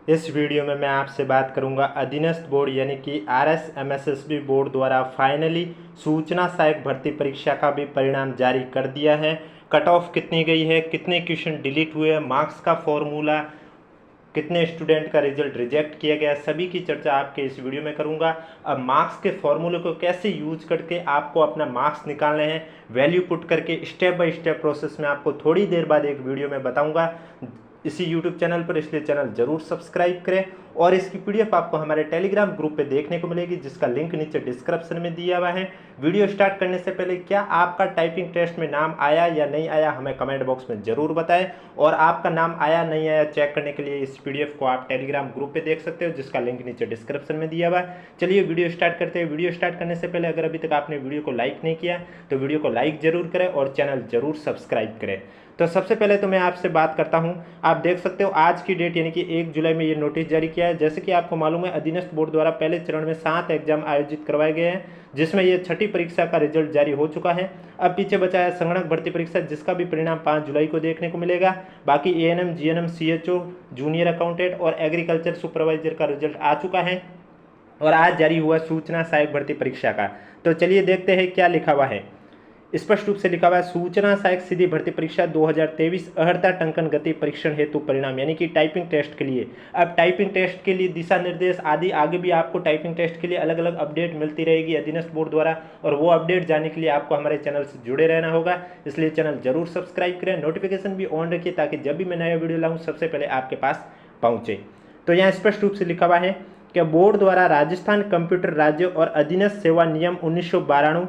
इस वीडियो में मैं आपसे बात करूंगा अधीनस्थ बोर्ड यानी कि RSMSSB बोर्ड द्वारा फाइनली सूचना सहायक भर्ती परीक्षा का भी परिणाम जारी कर दिया है। कट ऑफ कितनी गई है, कितने क्वेश्चन डिलीट हुए, मार्क्स का फॉर्मूला, कितने स्टूडेंट का रिजल्ट रिजेक्ट किया गया, सभी की चर्चा आपके इस वीडियो में करूंगा। अब मार्क्स के फॉर्मूले को कैसे यूज करके आपको अपना मार्क्स निकालने हैं, वैल्यू पुट करके स्टेप बाय स्टेप प्रोसेस में आपको थोड़ी देर बाद एक वीडियो में बताऊंगा इसी YouTube चैनल पर, इसलिए चैनल जरूर सब्सक्राइब करें। और इसकी PDF आपको हमारे टेलीग्राम ग्रुप पे देखने को मिलेगी, जिसका लिंक नीचे डिस्क्रिप्शन में दिया हुआ है। वीडियो स्टार्ट करने से पहले क्या आपका टाइपिंग टेस्ट में नाम आया या नहीं आया, हमें कमेंट बॉक्स में जरूर बताएं। और आपका नाम आया नहीं आया चेक करने के लिए इस PDF को आप टेलीग्राम ग्रुप पे देख सकते हो, जिसका लिंक नीचे डिस्क्रिप्शन में दिया हुआ है। चलिए वीडियो स्टार्ट करते हैं। वीडियो स्टार्ट करने से पहले अगर अभी तक आपने वीडियो को लाइक नहीं किया तो वीडियो को लाइक जरूर करें और चैनल जरूर सब्सक्राइब करें। तो सबसे पहले तो मैं आपसे बात करता हूं, आप देख सकते हो आज की डेट यानी कि 1 जुलाई में ये नोटिस जारी किया है। जैसे कि आपको मालूम है, अधीनस्थ बोर्ड द्वारा पहले चरण में 7 एग्जाम आयोजित करवाए गए हैं, जिसमें ये 6ठी परीक्षा का रिजल्ट जारी हो चुका है। अब पीछे बचा है संगणक भर्ती परीक्षा, जिसका भी परिणाम 5 जुलाई को देखने को मिलेगा। बाकी ANM, GNM, CHO, junior accountant और एग्रीकल्चर सुपरवाइजर का रिजल्ट आ चुका है और आज जारी हुआ सूचना सहायक भर्ती परीक्षा का। तो चलिए देखते हैं क्या लिखा हुआ है। स्पष्ट रूप से लिखा हुआ है, सूचना सहायक सीधी भर्ती परीक्षा 2023 अर्हता टंकन गति परीक्षण हेतु परिणाम, यानी कि टाइपिंग टेस्ट के लिए। अब टाइपिंग टेस्ट के लिए दिशा निर्देश आदि आगे भी आपको टाइपिंग टेस्ट के लिए अलग अलग अपडेट मिलती रहेगी अधीनस्थ बोर्ड द्वारा, और वो अपडेट जानने के लिए आपको हमारे चैनल से जुड़े रहना होगा। इसलिए चैनल जरूर सब्सक्राइब करें, नोटिफिकेशन भी ऑन रखिए, ताकि जब भी मैं नया वीडियो लाऊँ सबसे पहले आपके पास पहुँचे। तो यहाँ स्पष्ट रूप से लिखा हुआ है कि बोर्ड द्वारा राजस्थान कंप्यूटर राज्य और अधीनस्थ सेवा नियम 1992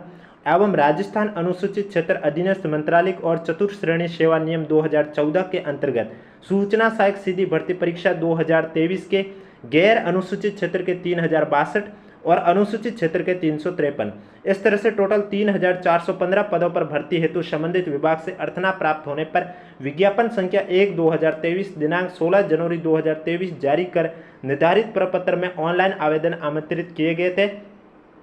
एवं राजस्थान अनुसूचित क्षेत्र अधीनस्थ मंत्रालय और चतुर्थ श्रेणी सेवा नियम 2014 के अंतर्गत सूचना सहायक सीधी भर्ती परीक्षा 2023 के गैर अनुसूचित क्षेत्र के 3062 और अनुसूचित क्षेत्र के 353, इस तरह से टोटल 3415 पदों पर भर्ती हेतु संबंधित विभाग से अर्थना प्राप्त होने पर विज्ञापन संख्या 1/2023 दिनांक 16 जनवरी 2023 जारी कर निर्धारित प्रपत्र में ऑनलाइन आवेदन आमंत्रित किए गए थे।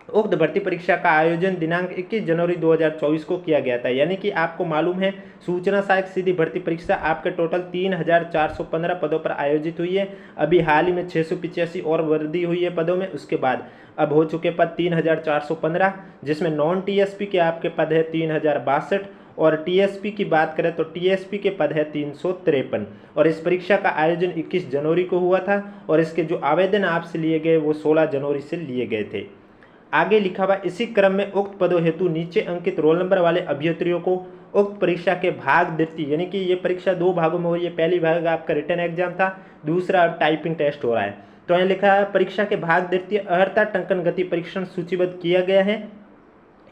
उक्त भर्ती परीक्षा का आयोजन दिनांक 21 जनवरी 2024 को किया गया था। यानी कि आपको मालूम है, सूचना सहायक सीधी भर्ती परीक्षा आपके टोटल 3415 पदों पर आयोजित हुई है। अभी हाल ही में 685 और वृद्धि हुई है पदों में। उसके बाद अब हो चुके पद 3415, जिसमें नॉन TSP के आपके पद है 3062 और TSP की बात करें तो TSP के पद है 353। और इस परीक्षा का आयोजन 21 जनवरी को हुआ था और इसके जो आवेदन आपसे लिए गए वो 16 जनवरी से लिए गए थे। आगे लिखा हुआ, इसी क्रम में उक्त पदों हेतु नीचे अंकित रोल नंबर वाले अभ्यर्थियों को उक्त परीक्षा के भाग द्वितीय, यानी कि ये परीक्षा 2 भागों में हुई है। पहली भाग आपका रिटन एग्जाम था, दूसरा अब टाइपिंग टेस्ट हो रहा है। तो यहाँ लिखा है, परीक्षा के भाग द्वितीय अर्हता टंकन गति परीक्षण सूचीबद्ध किया गया है।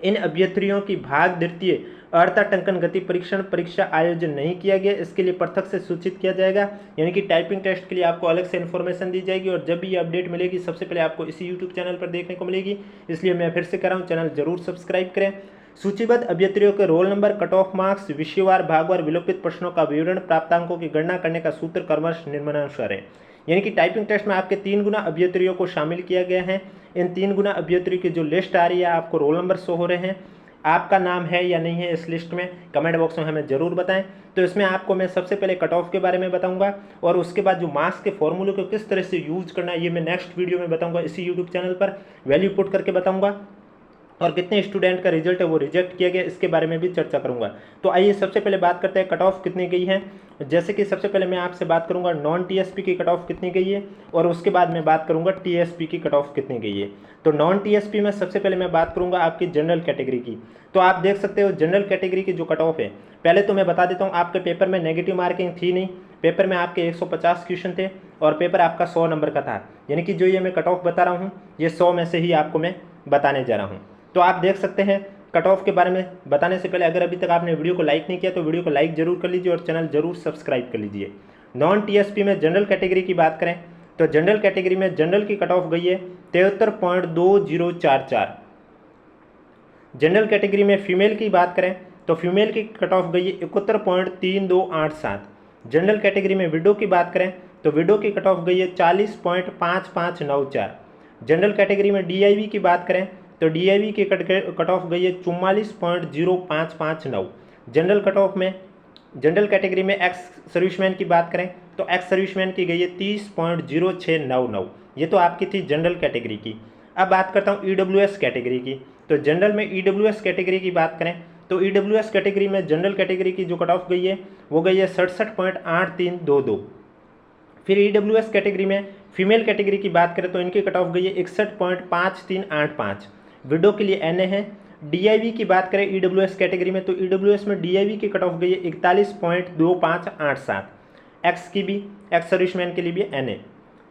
इन अभ्यर्थियों की भाग द्वितीय अर्हता टंकन गति परीक्षण परीक्षा आयोजन नहीं किया गया, इसके लिए पृथक से सूचित किया जाएगा। यानी कि टाइपिंग टेस्ट के लिए आपको अलग से इन्फॉर्मेशन दी जाएगी और जब भी ये अपडेट मिलेगी सबसे पहले आपको इसी YouTube चैनल पर देखने को मिलेगी। इसलिए मैं फिर से कह रहा हूँ, चैनल जरूर सब्सक्राइब करें। सूचीबद्ध अभ्यर्थियों के roll number, cut off marks, विषयवार भागवार विलोपित प्रश्नों का विवरण, प्राप्तांकों की गणना करने का सूत्र क्रमश निम्नानुसार है। यानी कि टाइपिंग टेस्ट में आपके 3 गुना अभ्यर्थियों को शामिल किया गया है। इन 3 गुना अभ्यर्थियों की जो लिस्ट आ रही है, आपको रोल नंबर शो हो रहे हैं। आपका नाम है या नहीं है इस लिस्ट में, कमेंट बॉक्स में हमें जरूर बताएं। तो इसमें आपको मैं सबसे पहले कट ऑफ के बारे में बताऊंगा और उसके बाद जो मार्क्स के फॉर्मूले को किस तरह से यूज करना है ये मैं नेक्स्ट वीडियो में बताऊंगा इसी YouTube चैनल पर, वैल्यू पुट करके बताऊंगा। और कितने स्टूडेंट का रिजल्ट है वो रिजेक्ट किया गया, इसके बारे में भी चर्चा करूंगा। तो आइए सबसे पहले बात करते हैं कट ऑफ कितनी गई है। जैसे कि सबसे पहले मैं आपसे बात करूंगा नॉन TSP की कट ऑफ कितनी गई है और उसके बाद मैं बात करूंगा TSP की कट ऑफ कितनी गई है। तो नॉन TSP में सबसे पहले मैं बात करूंगा आपकी जनरल कैटेगरी की। तो आप देख सकते हो जनरल कैटेगरी की जो कट ऑफ है, पहले तो मैं बता देता हूँ, आपके पेपर में नेगेटिव मार्किंग थी नहीं। पेपर में आपके 150 क्वेश्चन थे और पेपर आपका 100 नंबर का था। यानी कि जो ये मैं कट ऑफ बता रहा हूँ ये 100 में से ही आपको मैं बताने जा रहा हूँ। तो आप देख सकते हैं कट ऑफ के बारे में बताने से पहले अगर अभी तक आपने वीडियो को लाइक नहीं किया तो वीडियो को लाइक जरूर कर लीजिए और चैनल जरूर सब्सक्राइब कर लीजिए। नॉन TSP में जनरल कैटेगरी की बात करें तो जनरल कैटेगरी में जनरल की कट ऑफ गई है 73.2044। जनरल कैटेगरी में फीमेल की बात करें तो फीमेल की कट ऑफ गई है 71.3287। जनरल कैटेगरी में विडो की बात करें तो विडो की कट ऑफ गई है 40.5594। जनरल कैटेगरी में DIV की बात करें तो DIV की कट ऑफ गई है 44.0559। जनरल कट ऑफ में जनरल कैटेगरी में एक्स सर्विसमैन की बात करें तो एक्स सर्विसमैन की गई है 30.0699, ये तो आपकी थी जनरल कैटेगरी की। अब बात करता हूँ ईडब्ल्यूएस कैटेगरी की। तो जनरल में ईडब्ल्यूएस कैटेगरी की बात करें तो ईडब्ल्यूएस कैटेगरी में जनरल कैटेगरी की जो कट ऑफ गई है वो गई है 67.8322। फिर ईडब्ल्यूएस कैटेगरी में फीमेल कैटेगरी की बात करें तो इनकी कट ऑफ गई है 61.5385। विडो के लिए एनए है। डीआईवी की बात करें ईडब्ल्यूएस कैटेगरी में तो ईडब्ल्यूएस में डीआईवी की कट ऑफ गई है 41.2587। एक्स की भी, एक्स सर्विसमैन के लिए भी एनए।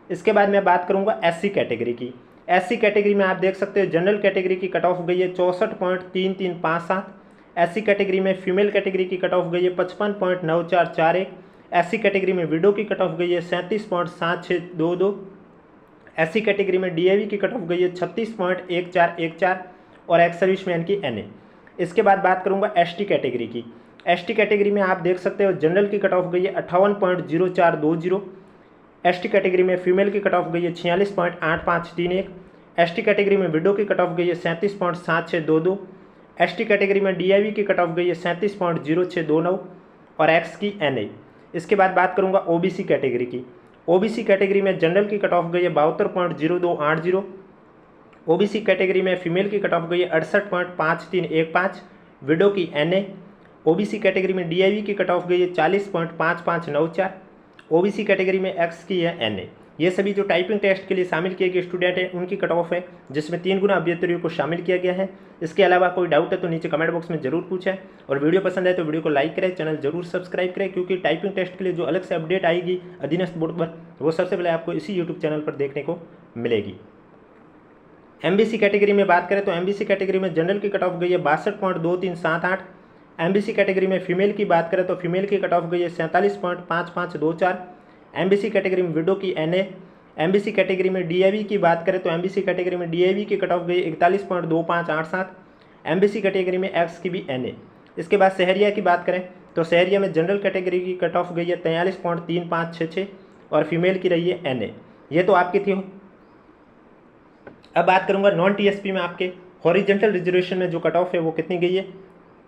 इसके बाद मैं बात करूंगा एससी कैटेगरी की। एससी कैटेगरी में आप देख सकते हो जनरल कैटेगरी की कट ऑफ गई है 64.3357। एससी कैटेगरी में फीमेल कैटेगरी की कट ऑफ गई है 55.9441। एससी कैटेगरी में विडो की कट ऑफ गई है 37.7622। एससी कैटेगरी में डीआईवी की कट ऑफ गई है 36.1414 और एक्स सर्विसमैन की एनए। इसके बाद बात करूंगा एसटी कैटेगरी की। एसटी कैटेगरी में आप देख सकते हो जनरल की कट ऑफ गई है 58.0420। एसटी कैटेगरी में फीमेल की कट ऑफ गई है 46.8531। एसटी कैटेगरी में विडो की कट ऑफ गई है 37.7622। एसटी कैटेगरी में डीआईवी की कट ऑफ गई है 37.0629 और एक्स की एनए। इसके बाद बात करूंगा ओबीसी कैटेगरी की। ओबीसी कैटेगरी में जनरल की कट ऑफ गई है 72.0280। ओबीसी कैटेगरी में फीमेल की कट ऑफ गई है 68.5315। विडो की एनए। ओबीसी कैटेगरी में डीआईवी की कट ऑफ गई है 40.5594। ओबीसी कैटेगरी में एक्स की है एनए। ये सभी जो टाइपिंग टेस्ट के लिए शामिल किए गए स्टूडेंट हैं उनकी कट ऑफ है, जिसमें 3 गुना अभ्यर्थियों को शामिल किया गया है। इसके अलावा कोई डाउट है तो नीचे कमेंट बॉक्स में जरूर पूछें और वीडियो पसंद है तो वीडियो को लाइक करें, चैनल जरूर सब्सक्राइब करें, क्योंकि टाइपिंग टेस्ट के लिए जो अलग से अपडेट आएगी अधीनस्थ बोर्ड पर वो सबसे पहले आपको इसी यूट्यूब चैनल पर देखने को मिलेगी। एमबीसी कैटेगरी में बात करें तो एमबीसी कैटेगरी में जनरल की कट ऑफ गई है 62.2378। एमबीसी कैटेगरी में फीमेल की बात करें तो फीमेल की कट ऑफ गई है 47.5524। एमबीसी कैटेगरी में विडो की एनए। एमबीसी कैटेगरी में डीआईवी की बात करें तो एमबीसी कैटेगरी में डीआईवी की कट ऑफ गई 41.2587। एमबीसी कैटेगरी में एक्स की भी एनए। इसके बाद शहरिया की बात करें तो शहरिया में जनरल कैटेगरी की कट ऑफ गई है 43.3566 और फीमेल की रही है एनए। ये तो आपकी थी। अब बात करूंगा नॉन टीएसपी में आपके हॉरिजेंटल रिजर्वेशन में जो कट ऑफ है वो कितनी गई है।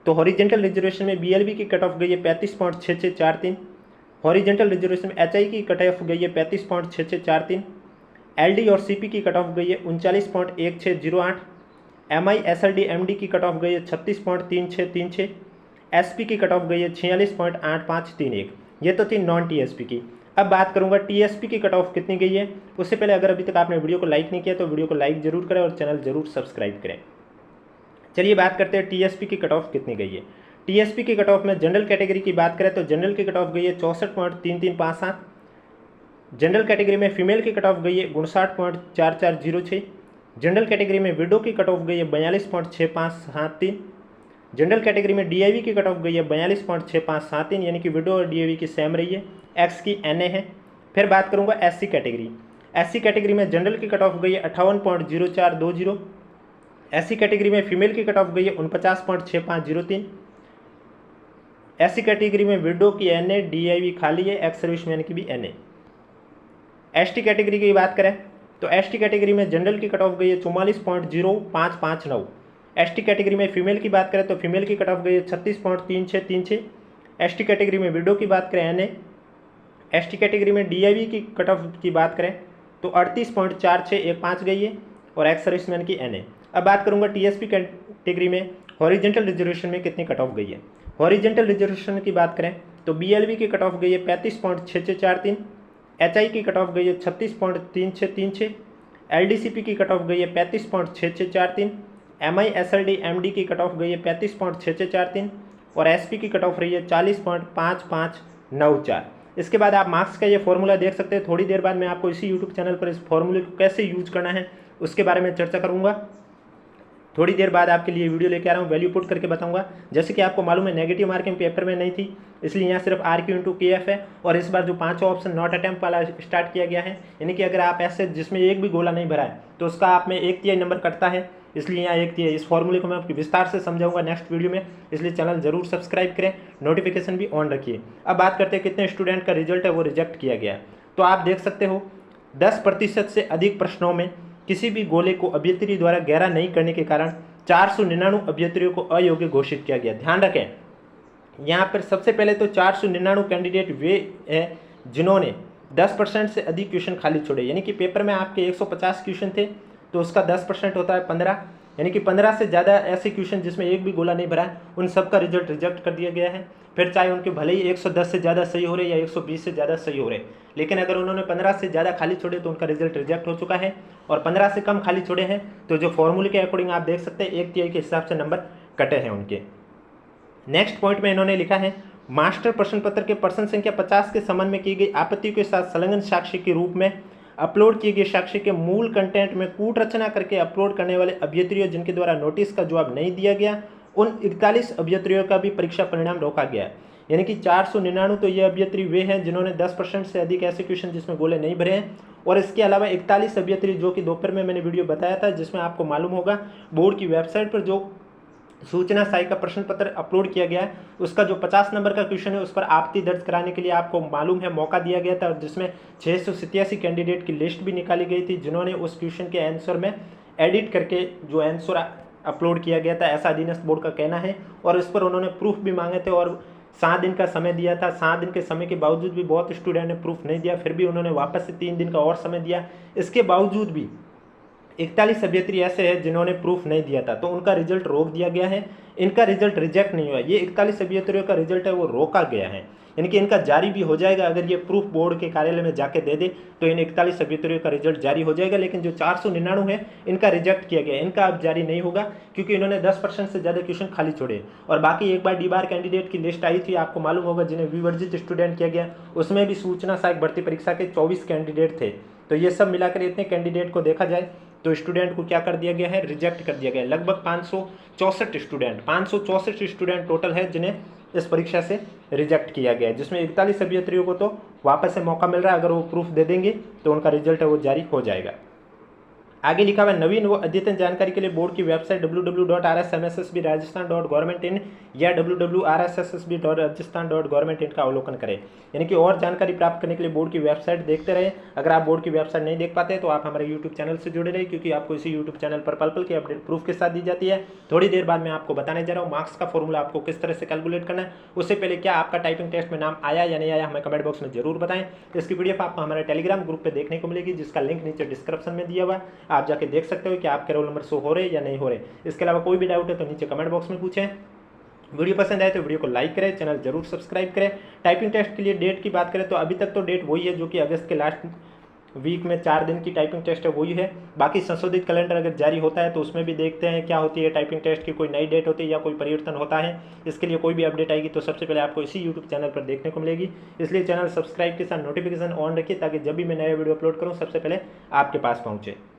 तो हॉरिजेंटल रिजर्वेशन में बीएलबी की कट ऑफ गई है 35.6643। हॉरिजेंटल रिजर्वेशन में एचआई की कट ऑफ गई है 35.6643। एलडी और सीपी की कट ऑफ गई है 39.1608। एमआई एसएलडी एमडी की कट ऑफ गई है 36.3636। एसपी की कट ऑफ गई है 46.8531। ये तो थी नॉन टीएसपी की। अब बात करूंगा टीएसपी की कट ऑफ कितनी गई है। उससे पहले अगर अभी तक आपने वीडियो को लाइक नहीं किया तो वीडियो को लाइक जरूर करें और चैनल जरूर सब्सक्राइब करें। चलिए बात करते हैं टीएसपी की कट ऑफ कितनी गई है। टीएसपी की कट ऑफ में जनरल कैटेगरी की बात करें तो जनरल की कट ऑफ गई है 64.3357। जनरल कैटेगरी में फीमेल की कट ऑफ गई है 59.4406। जनरल कैटेगरी में विडो की कट ऑफ गई है 42.6573। जनरल कैटेगरी में डीआईवी की कट ऑफ गई है 42.6573, यानी कि विडो और डीआईवी की सेम रही है। एक्स की एनए है। फिर बात करूंगा एससी कैटेगरी। एससी कैटेगरी में जनरल की कट ऑफ गई है 58.0420। एससी कैटेगरी में फीमेल की कट ऑफ गई है 49.6503। एससी कैटेगरी में विडो की एनए, डीआईवी खाली है, एक्स सर्विसमैन की भी एनए। एसटी कैटेगरी की बात करें तो एसटी कैटेगरी में जनरल की कट ऑफ गई है 44.0559। एसटी कैटेगरी में फीमेल की बात करें तो फीमेल की कट ऑफ गई है 36.3636। एसटी कैटेगरी में विडो की बात करें एनए। एसटी कैटेगरी में डीआईवी की कट ऑफ की बात करें तो 38.4615 गई है और एक्स सर्विसमैन की एनए। अब बात करूंगा टीएसपी कैटेगरी में हॉरिजेंटल रिजर्वेशन में कितनी कट ऑफ गई है। हॉरिजेंटल रिजर्वेशन की बात करें तो बीएलबी की कट ऑफ गई है 35.6643। एचआई की कट ऑफ गई है 36.3636। एलडीसीपी की कट ऑफ गई है 35.6643। एमआई एसएलडी एमडी की कट ऑफ गई है 35.6643 और एसपी की कट ऑफ रही है 40.5594। इसके बाद आप मार्क्स का ये फॉर्मूला देख सकते हैं। थोड़ी देर बाद मैं आपको इसी यूट्यूब चैनल पर इस फॉर्मूले को कैसे यूज करना है उसके बारे में चर्चा करूंगा। थोड़ी देर बाद आपके लिए वीडियो लेके आ रहा हूँ, वैल्यू पुट करके बताऊंगा। जैसे कि आपको मालूम है नेगेटिव मार्किंग पेपर में नहीं थी, इसलिए यहाँ सिर्फ RQ × KF है और इस बार जो 5 ऑप्शन नॉट अटैम्प्ट वाला स्टार्ट किया गया है, यानी कि अगर आप ऐसे जिसमें एक भी गोला नहीं भरा है तो उसका आप में 1/3 नंबर कटता है, इसलिए यहाँ 1/3। इस फॉर्मूले को मैं आपकी विस्तार से समझाऊंगा नेक्स्ट वीडियो में, इसलिए चैनल जरूर सब्सक्राइब करें, नोटिफिकेशन भी ऑन रखिए। अब बात करते हैं कितने स्टूडेंट का रिजल्ट है वो रिजेक्ट किया गया। तो आप देख सकते हो 10% से अधिक प्रश्नों में किसी भी गोले को अभ्यर्थी द्वारा गहरा नहीं करने के कारण 499 अभ्यर्थियों को अयोग्य घोषित किया गया। ध्यान रखें यहाँ पर सबसे पहले तो 499 कैंडिडेट वे हैं जिन्होंने 10% से अधिक क्वेश्चन खाली छोड़े, यानी कि पेपर में आपके 150 क्वेश्चन थे तो उसका 10% होता है 15, यानी कि 15 से ज़्यादा ऐसे क्वेश्चन जिसमें एक भी गोला नहीं भरा है उन सब का रिजल्ट रिजेक्ट कर दिया गया है। फिर चाहे उनके भले ही 110 से ज़्यादा सही हो रहे या 120 से ज़्यादा सही हो रहे, लेकिन अगर उन्होंने 15 से ज़्यादा खाली छोड़े तो उनका रिजल्ट रिजेक्ट हो चुका है। और 15 से कम खाली छोड़े हैं तो जो फॉर्मूले के अकॉर्डिंग आप देख सकते हैं 1/3 के हिसाब से नंबर कटे हैं उनके। नेक्स्ट पॉइंट में इन्होंने लिखा है मास्टर प्रश्न पत्र के प्रश्न संख्या 50 के संबंध में की गई आपत्ति के साथ संलग्न साक्ष्य के रूप में अपलोड किए गए साक्ष्य के मूल कंटेंट में कूट रचना करके अपलोड करने वाले अभ्यर्थियों जिनके द्वारा नोटिस का जवाब नहीं दिया गया उन 41 अभ्यर्थियों का भी परीक्षा परिणाम रोका गया है। यानी कि 499 तो ये अभ्यर्थी वे हैं जिन्होंने 10% से अधिक ऐसे क्वेश्चन जिसमें गोले नहीं भरे हैं, और इसके अलावा 41 अभ्यर्थी जो कि दोपहर में मैंने वीडियो बताया था जिसमें आपको मालूम होगा बोर्ड की वेबसाइट पर जो सूचना सहायक का प्रश्न पत्र अपलोड किया गया है उसका जो 50 नंबर का क्वेश्चन है उस पर आपत्ति दर्ज कराने के लिए आपको मालूम है मौका दिया गया था, जिसमें 687 कैंडिडेट की लिस्ट भी निकाली गई थी जिन्होंने उस क्वेश्चन के आंसर में एडिट करके जो आंसर अपलोड किया गया था, ऐसा अधीनस्थ बोर्ड का कहना है। और इस पर उन्होंने प्रूफ भी मांगे थे और 7 दिन का समय दिया था। 7 दिन के समय के बावजूद भी बहुत स्टूडेंट ने प्रूफ नहीं दिया, फिर भी उन्होंने वापस से 3 दिन का और समय दिया। इसके बावजूद भी 41 अभ्यर्थी ऐसे हैं जिन्होंने प्रूफ नहीं दिया था तो उनका रिजल्ट रोक दिया गया है। इनका रिजल्ट रिजेक्ट नहीं हुआ, ये 41 अभ्यर्थियों का रिजल्ट है वो रोका गया है, यानी कि इनका जारी भी हो जाएगा। अगर ये प्रूफ बोर्ड के कार्यालय में जाके दे दे तो इन 41 अभ्यर्थियों का रिजल्ट जारी हो जाएगा। लेकिन जो 499 है इनका रिजेक्ट किया गया, इनका अब जारी नहीं होगा क्योंकि इन्होंने 10% से ज़्यादा क्वेश्चन खाली छोड़े। और बाकी एक बार डी बार कैंडिडेट की लिस्ट आई थी, आपको मालूम होगा, जिन्हें विवर्जित स्टूडेंट किया गया, उसमें भी सूचना सहायक भर्ती परीक्षा के 24 कैंडिडेट थे। तो ये सब मिलाकर इतने कैंडिडेट को देखा जाए तो स्टूडेंट को क्या कर दिया गया है, रिजेक्ट कर दिया गया है। लगभग 564 स्टूडेंट टोटल है जिन्हें इस परीक्षा से रिजेक्ट किया गया है, जिसमें 41 अभ्यर्थियों को तो वापस से मौका मिल रहा है। अगर वो प्रूफ दे देंगे तो उनका रिजल्ट है वो जारी हो जाएगा। आगे लिखा हुआ नवीन व अद्यतन जानकारी के लिए बोर्ड की वेबसाइट www.rsmssb.rajasthan.gov.in या www.rssb.rajasthan.gov.in का अवलोकन करें। यानी कि और जानकारी प्राप्त करने के लिए बोर्ड की वेबसाइट देखते रहें। अगर आप बोर्ड की वेबसाइट नहीं देख पाते तो आप हमारे यूट्यूब चैनल से जुड़े रहे, क्योंकि आपको इसी यूट्यूब चैनल पर पल पल की अपडेट प्रूफ के साथ दी जाती है। थोड़ी देर बाद मैं आपको बताने जा रहा हूँ मार्क्स का फॉर्मूला आपको किस तरह से कैलकुलेट करना है। उससे पहले क्या आपका टाइपिंग टेस्ट में नाम आया या नहीं आया हमें कमेंट बॉक्स में जरूर बताएं। इसकी पीडीएफ आपको हमारे टेलीग्राम ग्रुप पर देखने को मिलेगी, जिसका लिंक नीचे डिस्क्रिप्शन में दिया हुआ है, आप जाके देख सकते हो कि आपके रोल नंबर शो हो रहे या नहीं हो रहे। इसके अलावा कोई भी डाउट है तो नीचे कमेंट बॉक्स में पूछें। वीडियो पसंद आए तो वीडियो को लाइक करें, चैनल जरूर सब्सक्राइब करें। टाइपिंग टेस्ट के लिए डेट की बात करें तो अभी तक तो डेट वही है जो कि अगस्त के लास्ट वीक में 4 दिन की टाइपिंग टेस्ट है वही है। बाकी संशोधित कैलेंडर अगर जारी होता है तो उसमें भी देखते हैं क्या होती है टाइपिंग टेस्ट की, कोई नई डेट होती है या कोई परिवर्तन होता है। इसके लिए कोई भी अपडेट आएगी तो सबसे पहले आपको इसी यूट्यूब चैनल पर देखने को मिलेगी। इसलिए चैनल सब्सक्राइब के साथ नोटिफिकेशन ऑन रखिए ताकि जब भी मैं नया वीडियो अपलोड करूँ सबसे पहले आपके पास पहुँचे।